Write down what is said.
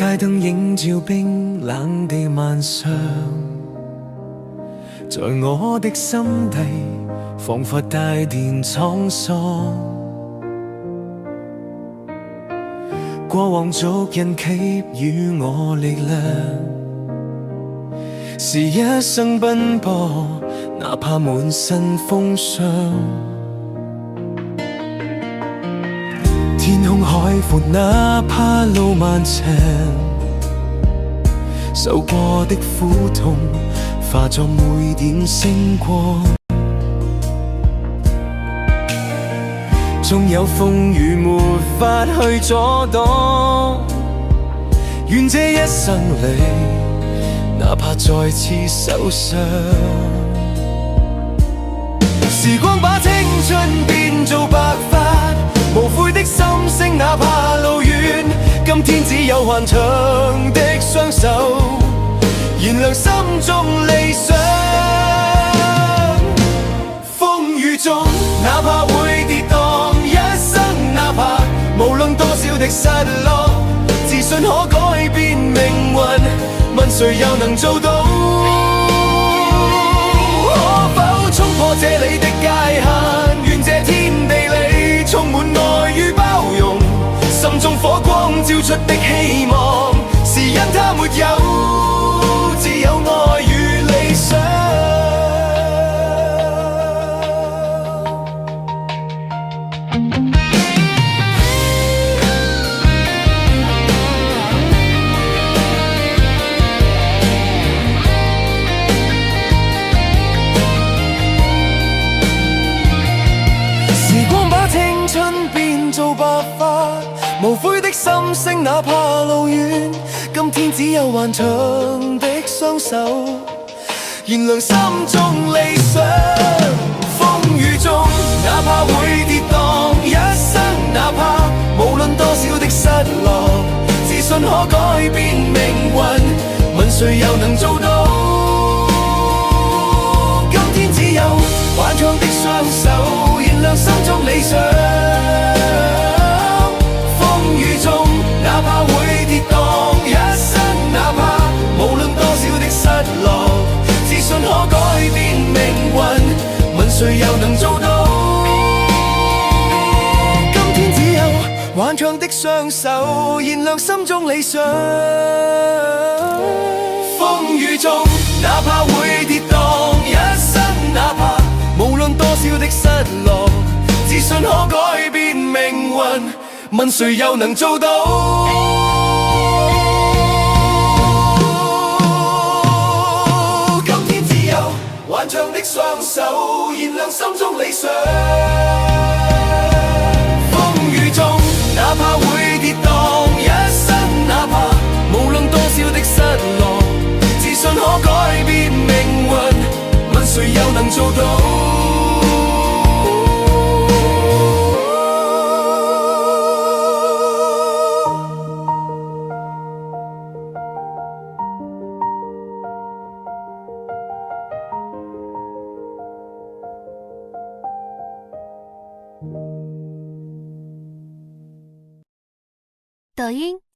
街燈映照冰冷的晚上，在我的心底彷彿帶電滄桑。過往足印給予我力量，是一生奔波，哪怕滿身風霜。天空海闊，哪怕路漫長，受過的苦痛化作每點星光。縱有風雨沒法去阻擋，願這一生裏哪怕再次受傷，時光把青春變做白髮，無悔的心聲，哪怕路遠，今天只有頑強的雙手，燃亮心中理想。風雨中，哪怕會跌宕一生，哪怕無論多少的失落，自信可改變命運，問誰又能做到？可否衝破這裏的界限，願這天地裏充滿愛與包容，心中火光照出的希望，是因它沒有，只有愛與理想。做白髮，無悔的心聲，哪怕路遠，今天只有頑強的雙手，燃亮心中理想。風雨中，哪怕會跌宕一生，哪怕無論多少的失落，自信可改變命運，問誰又能做到？今天只有頑強的雙手，燃亮心中理想。哪怕會跌宕一生，哪怕無論多少的失落，自信可改變命運，問誰又能做到？今天只有頑強的雙手，燃亮心中理想。風雨中，哪怕會跌宕一生，哪怕無論多少的失落，自信可改變命運，問誰又能做到？今天只有頑強的雙手，燃亮心中理想。風雨中，哪怕會跌宕一生，哪怕無論多少的失落，自信可改變命運，問誰又能做到？抖音。